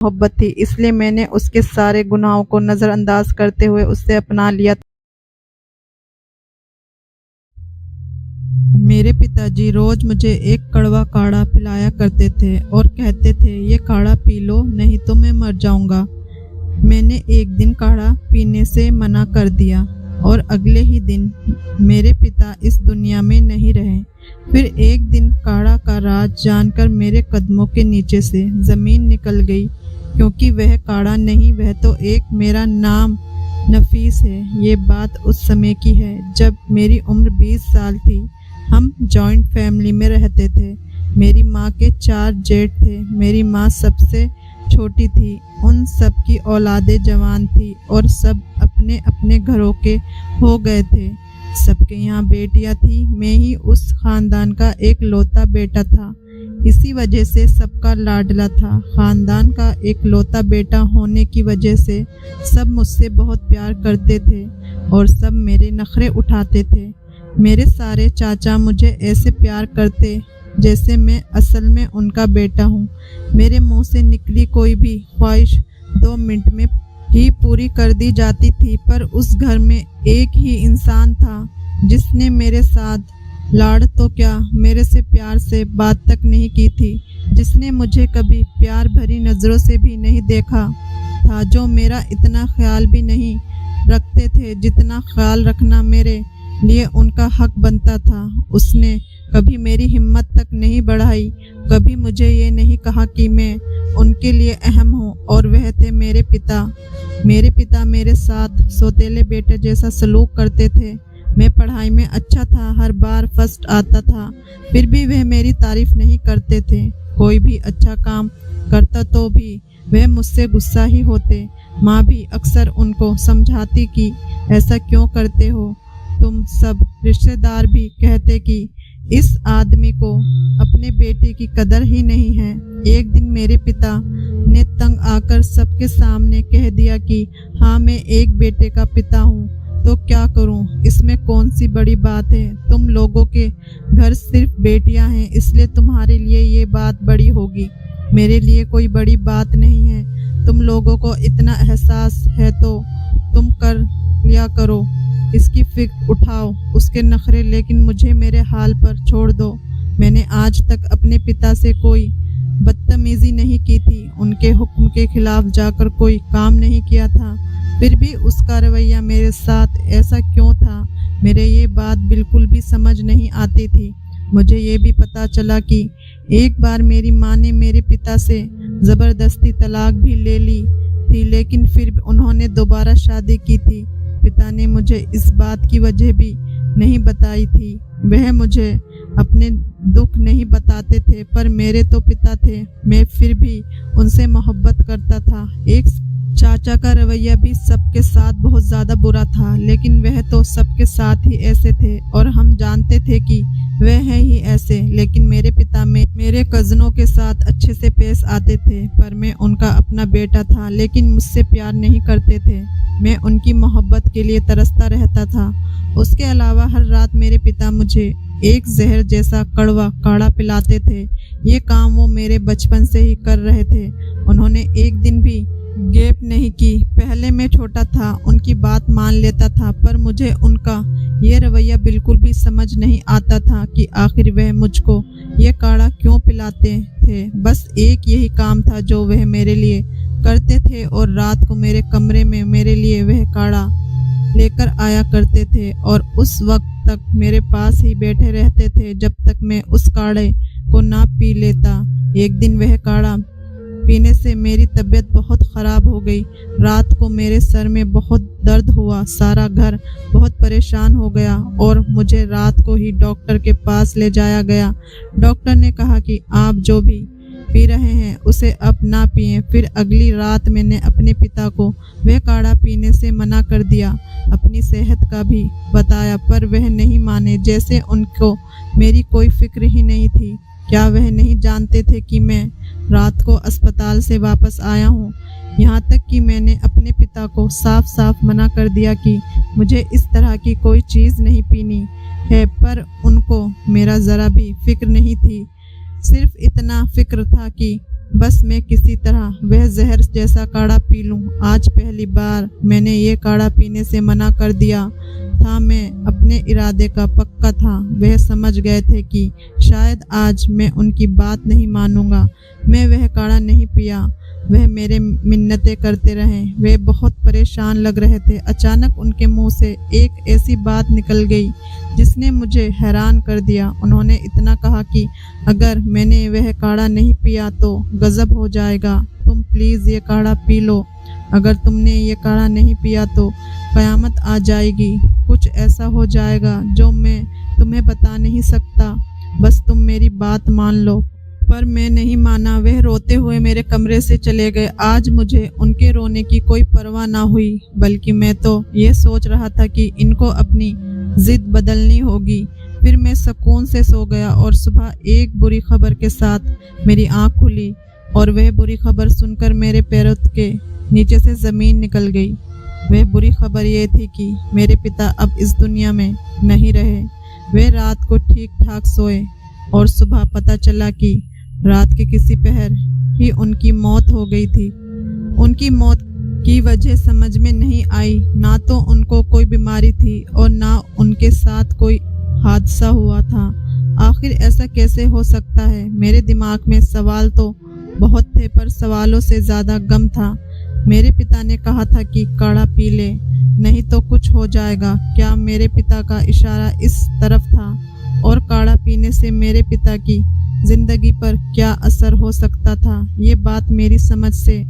मोहब्बत थी, इसलिए मैंने उसके सारे गुनाहों को नज़रअंदाज करते हुए उसे अपना लिया। मेरे पिताजी रोज मुझे एक कड़वा काढ़ा पिलाया करते थे और कहते थे, ये काढ़ा पी लो नहीं तो मैं मर जाऊंगा। मैंने एक दिन काढ़ा पीने से मना कर दिया और अगले ही दिन मेरे पिता इस दुनिया में नहीं रहे। फिर एक दिन काढ़ा का राज जानकर मेरे कदमों के नीचे से ज़मीन निकल गई, क्योंकि वह काढ़ा नहीं, वह तो एक मेरा नाम नफीस है। ये बात उस समय की है जब मेरी उम्र 20 साल थी। हम जॉइंट फैमिली में रहते थे। मेरी माँ के 4 जेठ थे। मेरी माँ सबसे छोटी थी। उन सब की औलादें जवान थी और सब अपने अपने घरों के हो गए थे। सबके यहाँ बेटियाँ थी। मैं ही उस खानदान का एक लौता बेटा था। इसी वजह से सबका लाडला था। खानदान का एक लौता बेटा होने की वजह से सब मुझसे बहुत प्यार करते थे और सब मेरे नखरे उठाते थे। मेरे सारे चाचा मुझे ऐसे प्यार करते जैसे मैं असल में उनका बेटा हूँ। मेरे मुंह से निकली कोई भी ख्वाहिश 2 मिनट में ही पूरी कर दी जाती थी। पर उस घर में एक ही इंसान था जिसने मेरे साथ लाड़ तो क्या, मेरे से प्यार से बात तक नहीं की थी, जिसने मुझे कभी प्यार भरी नज़रों से भी नहीं देखा था, जो मेरा इतना ख्याल भी नहीं रखते थे जितना ख्याल रखना मेरे लिए उनका हक बनता था। उसने कभी मेरी हिम्मत तक नहीं बढ़ाई, कभी मुझे ये नहीं कहा कि मैं उनके लिए अहम हूँ। और वह थे मेरे पिता। मेरे पिता मेरे साथ सौतेले बेटे जैसा सलूक करते थे। मैं पढ़ाई में अच्छा था, हर बार फर्स्ट आता था, फिर भी वह मेरी तारीफ नहीं करते थे। कोई भी अच्छा काम करता तो भी वह मुझसे गुस्सा ही होते। माँ भी अक्सर उनको समझाती कि ऐसा क्यों करते हो तुम सब। रिश्तेदार भी कहते कि इस आदमी को अपने बेटे की कदर ही नहीं है। एक दिन मेरे पिता ने तंग आकर सबके सामने कह दिया कि हाँ, मैं एक बेटे का पिता हूँ तो क्या करूँ, इसमें कौन सी बड़ी बात है। तुम लोगों के घर सिर्फ बेटियाँ हैं, इसलिए तुम्हारे लिए ये बात बड़ी होगी, मेरे लिए कोई बड़ी बात नहीं है। तुम लोगों को इतना एहसास है तो तुम कर लिया करो, इसकी फिक्र उठाओ उसके नखरे, लेकिन मुझे मेरे हाल पर छोड़ दो। मैंने आज तक अपने पिता से कोई बदतमीज़ी नहीं की थी, उनके हुक्म के खिलाफ जाकर कोई काम नहीं किया था। फिर भी उसका रवैया मेरे साथ ऐसा क्यों था, मेरे ये बात बिल्कुल भी समझ नहीं आती थी। मुझे ये भी पता चला कि एक बार मेरी माँ ने मेरे पिता से ज़बरदस्ती तलाक भी ले ली थी, लेकिन फिर उन्होंने दोबारा शादी की थी। पिता ने मुझे इस बात की वजह भी नहीं बताई थी। वह मुझे अपने दुख नहीं बताते थे, पर मेरे तो पिता थे, मैं फिर भी उनसे मोहब्बत करता था। एक चाचा का रवैया भी सबके साथ बहुत ज़्यादा बुरा था, लेकिन वह तो सबके साथ ही ऐसे थे और हम जानते थे कि वह हैं ही ऐसे। लेकिन मेरे पिता में मेरे कज़नों के साथ अच्छे से पेश आते थे, पर मैं उनका अपना बेटा था, लेकिन मुझसे प्यार नहीं करते थे। मैं उनकी मोहब्बत के लिए तरसता रहता था। उसके अलावा हर रात मेरे पिता मुझे एक जहर जैसा कड़वा काढ़ा पिलाते थे। ये काम वो मेरे बचपन से ही कर रहे थे। उन्होंने एक दिन भी गैप नहीं की। पहले मैं छोटा था, उनकी बात मान लेता था, पर मुझे उनका ये रवैया बिल्कुल भी समझ नहीं आता था कि आखिर वह मुझको ये काढ़ा क्यों पिलाते थे। बस एक यही काम था जो वह मेरे लिए करते थे और रात को मेरे कमरे में मेरे लिए वह काढ़ा लेकर आया करते थे और उस वक्त तक मेरे पास ही बैठे रहते थे जब तक मैं उस काढ़े को ना पी लेता। एक दिन वह काढ़ा पीने से मेरी तबीयत बहुत ख़राब हो गई। रात को मेरे सर में बहुत दर्द हुआ, सारा घर बहुत परेशान हो गया और मुझे रात को ही डॉक्टर के पास ले जाया गया। डॉक्टर ने कहा कि आप जो भी पी रहे हैं उसे अब ना पिएं। फिर अगली रात मैंने अपने पिता को वह काढ़ा पीने से मना कर दिया। अपनी सेहत का भी बताया, पर वह नहीं माने, जैसे उनको मेरी कोई फिक्र ही नहीं थी। क्या वह नहीं जानते थे कि मैं रात को अस्पताल से वापस आया हूँ? यहाँ तक कि मैंने अपने पिता को साफ साफ मना कर दिया कि मुझे इस तरह की कोई चीज़ नहीं पीनी है, पर उनको मेरा ज़रा भी फिक्र नहीं थी। सिर्फ इतना फिक्र था कि बस मैं किसी तरह वह जहर जैसा काढ़ा पी लूं। आज पहली बार मैंने ये काढ़ा पीने से मना कर दिया था। मैं अपने इरादे का पक्का था। वह समझ गए थे कि शायद आज मैं उनकी बात नहीं मानूंगा। मैं वह काढ़ा नहीं पिया। वह मेरे मिन्नतें करते रहे। वे बहुत परेशान लग रहे थे। अचानक उनके मुंह से एक ऐसी बात निकल गई जिसने मुझे हैरान कर दिया। उन्होंने इतना कहा कि अगर मैंने वह काढ़ा नहीं पिया तो गजब हो जाएगा। तुम प्लीज़ ये काढ़ा पी लो। अगर तुमने ये काढ़ा नहीं पिया तो क़यामत आ जाएगी। कुछ ऐसा हो जाएगा जो मैं तुम्हें बता नहीं सकता। बस तुम मेरी बात मान लो। पर मैं नहीं माना। वह रोते हुए मेरे कमरे से चले गए। आज मुझे उनके रोने की कोई परवाह ना हुई, बल्कि मैं तो ये सोच रहा था कि इनको अपनी जिद बदलनी होगी। फिर मैं सुकून से सो गया और सुबह एक बुरी खबर के साथ मेरी आँख खुली और वह बुरी खबर सुनकर मेरे पैरों के नीचे से ज़मीन निकल गई। वह बुरी खबर ये थी कि मेरे पिता अब इस दुनिया में नहीं रहे। वे रात को ठीक ठाक सोए और सुबह पता चला कि रात के किसी पहर ही उनकी मौत हो गई थी। उनकी मौत की वजह समझ में नहीं आई। ना तो उनको कोई बीमारी थी और ना उनके साथ कोई हादसा हुआ था। आखिर ऐसा कैसे हो सकता है? मेरे दिमाग में सवाल तो बहुत थे, पर सवालों से ज़्यादा गम था। मेरे पिता ने कहा था कि काढ़ा पी ले, नहीं तो कुछ हो जाएगा। क्या मेरे पिता का इशारा इस तरफ था? और काढ़ा पीने से मेरे पिता की जिंदगी पर क्या असर हो सकता था? ये बात मेरी समझ से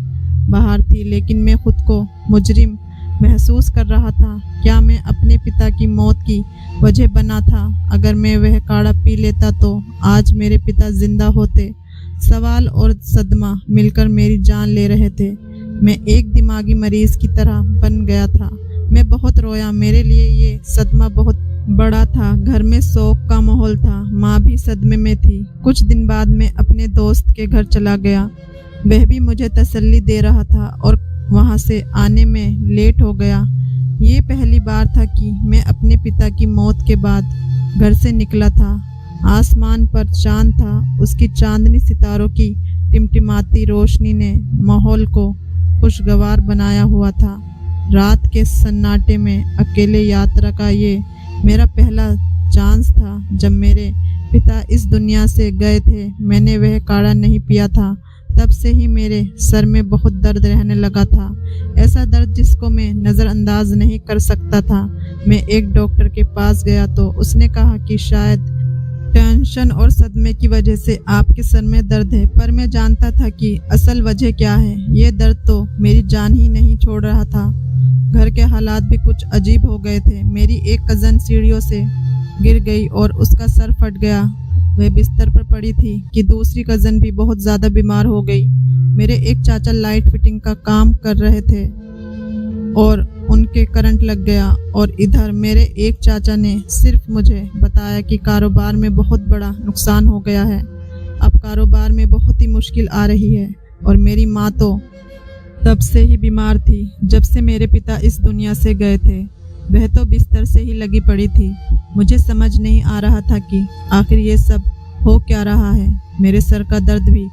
बाहर थी, लेकिन मैं खुद को मुजरिम महसूस कर रहा था। क्या मैं अपने पिता की मौत की वजह बना था? अगर मैं वह काढ़ा पी लेता तो आज मेरे पिता जिंदा होते। सवाल और सदमा मिलकर मेरी जान ले रहे थे। मैं एक दिमागी मरीज की तरह बन गया था। मैं बहुत रोया। मेरे लिए ये सदमा बहुत बड़ा था। घर में शोक का माहौल था। माँ भी सदमे में थी। कुछ दिन बाद मैं अपने दोस्त के घर चला गया। वह भी मुझे तसल्ली दे रहा था और वहाँ से आने में लेट हो गया। ये पहली बार था कि मैं अपने पिता की मौत के बाद घर से निकला था। आसमान पर चांद था। उसकी चांदनी सितारों की टिमटिमाती रोशनी ने माहौल को खुशगवार बनाया हुआ था। रात के सन्नाटे में अकेले यात्रा का ये मेरा पहला चांस था। जब मेरे पिता इस दुनिया से गए थे, मैंने वह काढ़ा नहीं पिया था। तब से ही मेरे सर में बहुत दर्द रहने लगा था। ऐसा दर्द जिसको मैं नज़रअंदाज नहीं कर सकता था। मैं एक डॉक्टर के पास गया तो उसने कहा कि शायद टेंशन और सदमे की वजह से आपके सर में दर्द है। पर मैं जानता था कि असल वजह क्या है। ये दर्द तो मेरी जान ही नहीं छोड़ रहा था। घर के हालात भी कुछ अजीब हो गए थे। मेरी एक कज़न सीढ़ियों से गिर गई और उसका सर फट गया। वह बिस्तर पर पड़ी थी कि दूसरी कज़न भी बहुत ज़्यादा बीमार हो गई। मेरे एक चाचा लाइट फिटिंग का काम कर रहे थे और उनके करंट लग गया। और इधर मेरे एक चाचा ने सिर्फ मुझे बताया कि कारोबार में बहुत बड़ा नुकसान हो गया है। अब कारोबार में बहुत ही मुश्किल आ रही है। और मेरी माँ तो तब से ही बीमार थी जब से मेरे पिता इस दुनिया से गए थे। वह तो बिस्तर से ही लगी पड़ी थी। मुझे समझ नहीं आ रहा था कि आखिर ये सब हो क्या रहा है। मेरे सर का दर्द भी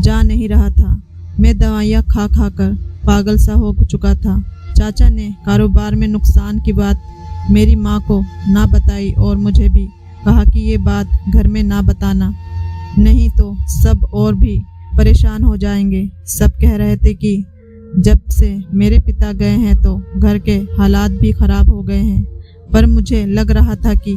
जा नहीं रहा था। मैं दवाइयाँ खा खा कर पागल सा हो चुका था। चाचा ने कारोबार में नुकसान की बात मेरी माँ को ना बताई और मुझे भी कहा कि ये बात घर में ना बताना, नहीं तो सब और भी परेशान हो जाएंगे। सब कह रहे थे कि जब से मेरे पिता गए हैं तो घर के हालात भी ख़राब हो गए हैं। पर मुझे लग रहा था कि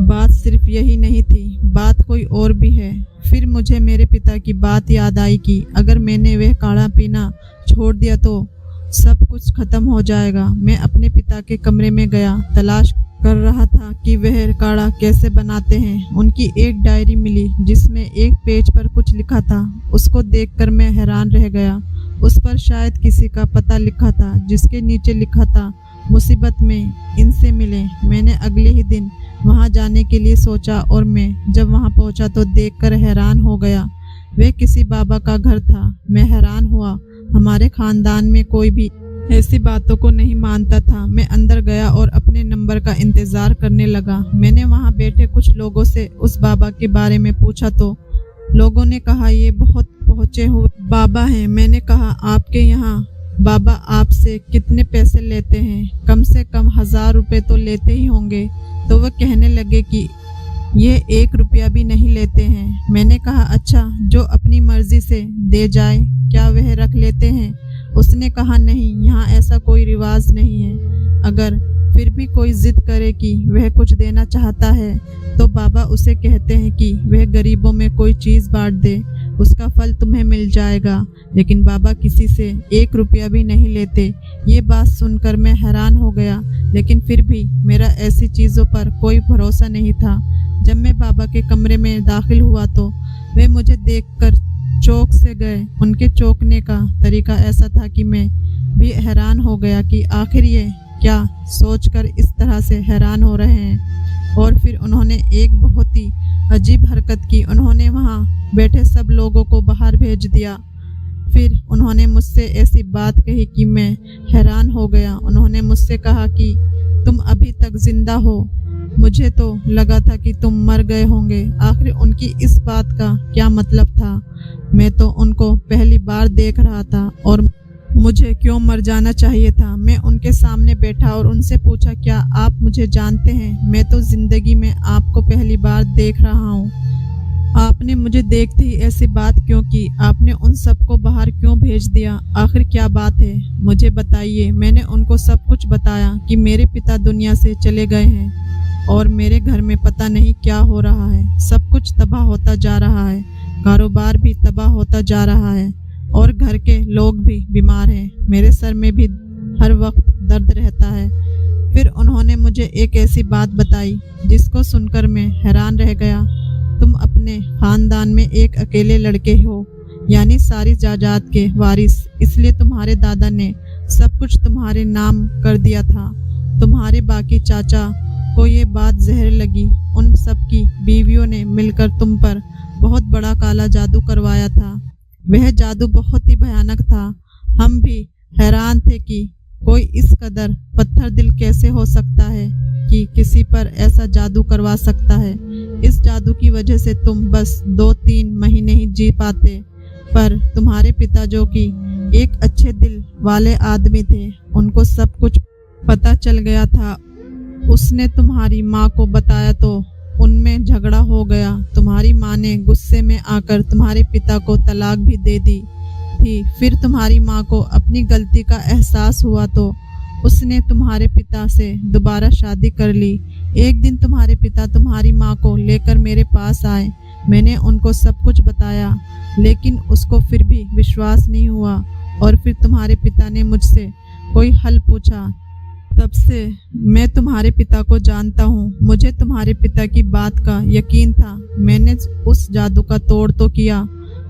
बात सिर्फ यही नहीं थी, बात कोई और भी है। फिर मुझे मेरे पिता की बात याद आई कि अगर मैंने वह काढ़ा पीना छोड़ दिया तो सब कुछ खत्म हो जाएगा। मैं अपने पिता के कमरे में गया, तलाश कर रहा था कि वह काढ़ा कैसे बनाते हैं। उनकी एक डायरी मिली जिसमें एक पेज पर कुछ लिखा था। उसको देखकर मैं हैरान रह गया। उस पर शायद किसी का पता लिखा था, जिसके नीचे लिखा था, मुसीबत में इनसे मिलें। मैंने अगले ही दिन वहां जाने के लिए सोचा और मैं जब वहां पहुंचा तो देखकर हैरान हो गया। वह किसी बाबा का घर था। मैं हैरान हुआ। हमारे खानदान में कोई भी ऐसी बातों को नहीं मानता था। मैं अंदर गया और अपने नंबर का इंतज़ार करने लगा। मैंने वहां बैठे कुछ लोगों से उस बाबा के बारे में पूछा तो लोगों ने कहा ये बहुत पहुँचे हुए बाबा हैं। मैंने कहा, आपके यहाँ बाबा आपसे कितने पैसे लेते हैं? कम से कम 1000 रुपये तो लेते ही होंगे। तो वह कहने लगे कि ये 1 रुपया भी नहीं लेते हैं। मैंने कहा, अच्छा, जो अपनी मर्जी से दे जाए क्या वह रख लेते हैं? उसने कहा, नहीं, यहाँ ऐसा कोई रिवाज नहीं है। अगर फिर भी कोई जिद करे कि वह कुछ देना चाहता है तो बाबा उसे कहते हैं कि वह गरीबों में कोई चीज़ बांट दे, उसका फल तुम्हें मिल जाएगा। लेकिन बाबा किसी से 1 रुपया भी नहीं लेते। ये बात सुनकर मैं हैरान हो गया, लेकिन फिर भी मेरा ऐसी चीज़ों पर कोई भरोसा नहीं था। जब मैं बाबा के कमरे में दाखिल हुआ तो वे मुझे देखकर चौंक से गए। उनके चौंकने का तरीका ऐसा था कि मैं भी हैरान हो गया कि आखिर ये क्या सोचकर इस तरह से हैरान हो रहे हैं। और फिर उन्होंने एक बहुत ही अजीब हरकत की। उन्होंने वहाँ बैठे सब लोगों को बाहर भेज दिया। फिर उन्होंने मुझसे ऐसी बात कही कि मैं हैरान हो गया। उन्होंने मुझसे कहा कि तुम अभी तक जिंदा हो, मुझे तो लगा था कि तुम मर गए होंगे। आखिर उनकी इस बात का क्या मतलब था? मैं तो उनको पहली बार देख रहा था और मुझे क्यों मर जाना चाहिए था? मैं उनके सामने बैठा और उनसे पूछा, क्या आप मुझे जानते हैं? मैं तो ज़िंदगी में आपको पहली बार देख रहा हूँ। आपने मुझे देखते ही ऐसी बात क्यों की? आपने उन सबको बाहर क्यों भेज दिया? आखिर क्या बात है, मुझे बताइए। मैंने उनको सब कुछ बताया कि मेरे पिता दुनिया से चले गए हैं और मेरे घर में पता नहीं क्या हो रहा है। सब कुछ तबाह होता जा रहा है, कारोबार भी तबाह होता जा रहा है और घर के लोग भी बीमार हैं। मेरे सर में भी हर वक्त दर्द रहता है। फिर उन्होंने मुझे एक ऐसी बात बताई जिसको सुनकर मैं हैरान रह गया। तुम अपने खानदान में एक अकेले लड़के हो, यानी सारी जायदाद के वारिस, इसलिए तुम्हारे दादा ने सब कुछ तुम्हारे नाम कर दिया था। तुम्हारे बाकी चाचा को ये बात जहर लगी। उन सब की बीवियों ने मिलकर तुम पर बहुत बड़ा काला जादू करवाया था। वह जादू बहुत ही भयानक था। हम भी हैरान थे कि कोई इस कदर पत्थर दिल कैसे हो सकता है कि किसी पर ऐसा जादू करवा सकता है। इस जादू की वजह से तुम बस 2-3 महीने ही जी पाते, पर तुम्हारे पिता जो कि एक अच्छे दिल वाले आदमी थे, उनको सब कुछ पता चल गया था। उसने तुम्हारी माँ को बताया तो उनमें झगड़ा हो गया। तुम्हारी माँ ने गुस्से में आकर तुम्हारे पिता को तलाक भी दे दी थी। फिर तुम्हारी माँ को अपनी गलती का एहसास हुआ तो उसने तुम्हारे पिता से दोबारा शादी कर ली। एक दिन तुम्हारे पिता तुम्हारी माँ को लेकर मेरे पास आए। मैंने उनको सब कुछ बताया, लेकिन उसको फिर भी विश्वास नहीं हुआ। और फिर तुम्हारे पिता ने मुझसे कोई हल पूछा। तब से मैं तुम्हारे पिता को जानता हूँ। मुझे तुम्हारे पिता की बात का यकीन था। मैंने उस जादू का तोड़ तो किया,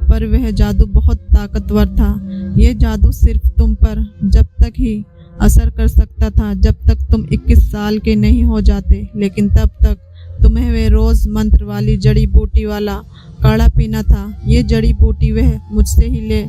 पर वह जादू बहुत ताकतवर था। ये जादू सिर्फ तुम पर जब तक ही असर कर सकता था जब तक तुम 21 साल के नहीं हो जाते, लेकिन तब तक तुम्हें वह रोज़ मंत्र वाली जड़ी बूटी वाला काढ़ा पीना था। ये जड़ी बूटी वह मुझसे ही ले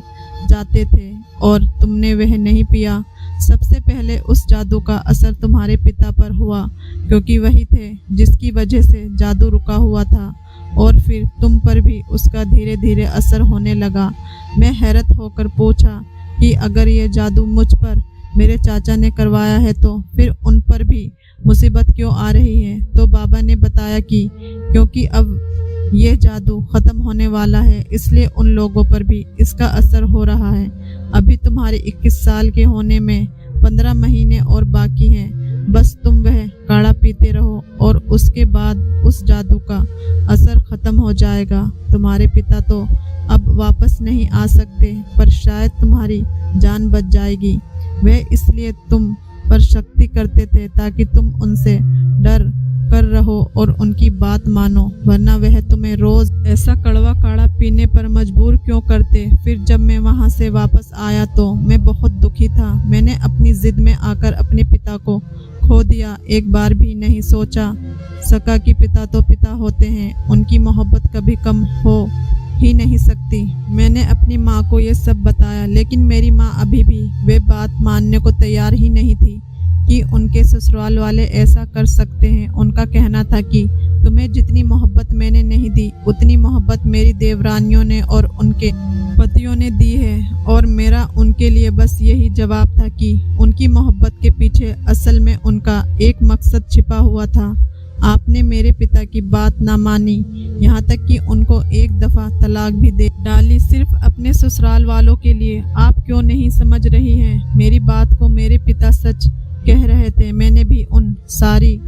जाते थे और तुमने वह नहीं पिया। सबसे पहले उस जादू का असर तुम्हारे पिता पर हुआ, क्योंकि वही थे जिसकी वजह से जादू रुका हुआ था, और फिर तुम पर भी उसका धीरे धीरे असर होने लगा। मैं हैरत होकर पूछा कि अगर ये जादू मुझ पर मेरे चाचा ने करवाया है तो फिर उन पर भी मुसीबत क्यों आ रही है? तो बाबा ने बताया कि क्योंकि अब ये जादू ख़त्म होने वाला है, इसलिए उन लोगों पर भी इसका असर हो रहा है। अभी तुम्हारे 21 साल के होने में 15 महीने और बाकी हैं। बस तुम वह काढ़ा पीते रहो और उसके बाद उस जादू का असर ख़त्म हो जाएगा। तुम्हारे पिता तो अब वापस नहीं आ सकते, पर शायद तुम्हारी जान बच जाएगी। वह इसलिए तुम पर शक्ति करते थे ताकि तुम उनसे डर कर रहो और उनकी बात मानो, वरना वह तुम्हें रोज ऐसा कड़वा काढ़ा पीने पर मजबूर क्यों करते? फिर जब मैं वहां से वापस आया तो मैं बहुत दुखी था। मैंने अपनी जिद में आकर अपने पिता को खो दिया। एक बार भी नहीं सोचा सका कि पिता तो पिता होते हैं, उनकी मोहब्बत कभी कम हो ही नहीं सकती। मैंने अपनी माँ को ये सब बताया, लेकिन मेरी माँ अभी भी वे बात मानने को तैयार ही नहीं थी। कि उनके ससुराल वाले ऐसा कर सकते हैं। उनका कहना था कि तुम्हें जितनी मोहब्बत मैंने नहीं दी उतनी मोहब्बत मेरी देवरानियों ने और उनके पतियों ने दी है, और मेरा उनके लिए बस यही जवाब था कि उनकी मोहब्बत के पीछे असल में उनका एक मकसद छिपा हुआ था। आपने मेरे पिता की बात ना मानी, यहाँ तक कि उनको एक दफ़ा तलाक भी दे डाली सिर्फ अपने ससुराल वालों के लिए। आप क्यों नहीं समझ रही हैं मेरी बात को? मेरे पिता सच कह रहे थे। मैंने भी उन सारी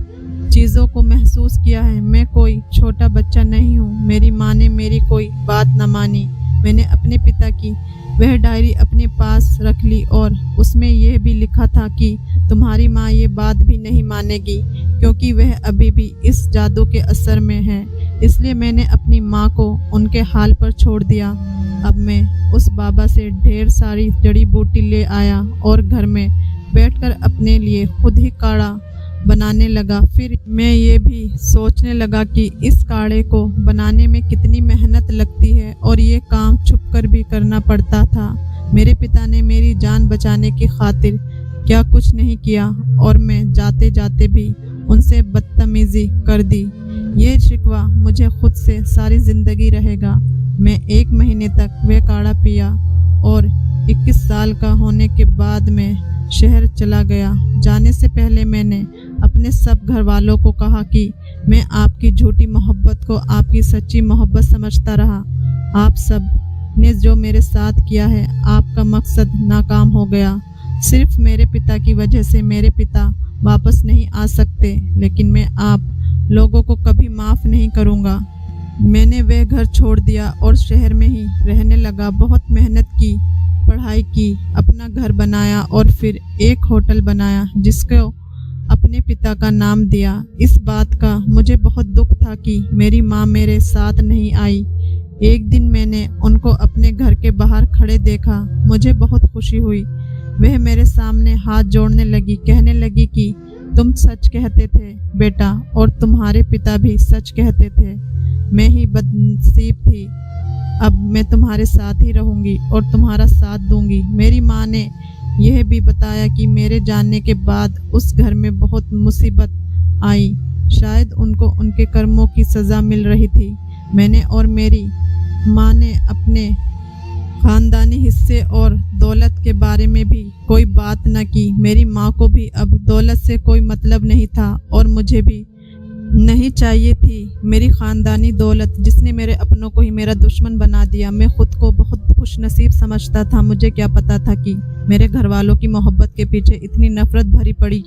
चीज़ों को महसूस किया है। मैं कोई छोटा बच्चा नहीं हूँ। मेरी माँ ने मेरी कोई बात न मानी। मैंने अपने पिता की वह डायरी अपने पास रख ली और उसमें यह भी लिखा था कि तुम्हारी माँ ये बात भी नहीं मानेगी क्योंकि वह अभी भी इस जादू के असर में है। इसलिए मैंने अपनी माँ को उनके हाल पर छोड़ दिया। अब मैं उस बाबा से ढेर सारी जड़ी बूटी ले आया और घर में बैठकर अपने लिए खुद ही काढ़ा बनाने लगा। फिर मैं ये भी सोचने लगा कि इस काढ़े को बनाने में कितनी मेहनत लगती है और ये काम छुपकर भी करना पड़ता था। मेरे पिता ने मेरी जान बचाने की खातिर क्या कुछ नहीं किया और मैं जाते जाते भी उनसे बदतमीजी कर दी। ये शिकवा मुझे खुद से सारी ज़िंदगी रहेगा। मैं 1 महीने तक वह काढ़ा पिया और 21 साल का होने के बाद मैं शहर चला गया। जाने से पहले मैंने अपने सब घर वालों को कहा कि मैं आपकी झूठी मोहब्बत को आपकी सच्ची मोहब्बत समझता रहा। आप सब ने जो मेरे साथ किया है, आपका मकसद नाकाम हो गया। सिर्फ मेरे पिता की वजह से मेरे पिता वापस नहीं आ सकते, लेकिन मैं आप लोगों को कभी माफ़ नहीं करूँगा। मैंने वह घर छोड़ दिया और शहर में ही रहने लगा। बहुत मेहनत की, पढ़ाई की, अपना घर बनाया और फिर एक होटल बनाया जिसको अपने पिता का नाम दिया। इस बात का मुझे बहुत दुख था कि मेरी माँ मेरे साथ नहीं आई। एक दिन मैंने उनको अपने घर के बाहर खड़े देखा। मुझे बहुत खुशी हुई। वह मेरे सामने हाथ जोड़ने लगी, कहने लगी कि तुम सच कहते थे बेटा, और तुम्हारे पिता भी सच कहते थे। मैं ही बदनसीब थी। अब मैं तुम्हारे साथ ही रहूंगी और तुम्हारा साथ दूंगी। मेरी माँ ने यह भी बताया कि मेरे जानने के बाद उस घर में बहुत मुसीबत आई। शायद उनको उनके कर्मों की सज़ा मिल रही थी। मैंने और मेरी माँ ने अपने ख़ानदानी हिस्से और दौलत के बारे में भी कोई बात न की। मेरी माँ को भी अब दौलत से कोई मतलब नहीं था और मुझे भी नहीं चाहिए थी मेरी ख़ानदानी दौलत, जिसने मेरे अपनों को ही मेरा दुश्मन बना दिया। मैं खुद को बहुत खुशनसीब समझता था। मुझे क्या पता था कि मेरे घर वालों की मोहब्बत के पीछे इतनी नफ़रत भरी पड़ी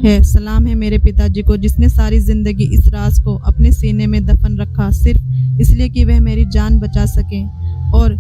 है। सलाम है मेरे पिताजी को, जिसने सारी ज़िंदगी इस राज को अपने सीने में दफन रखा, सिर्फ इसलिए कि वह मेरी जान बचा सकें। और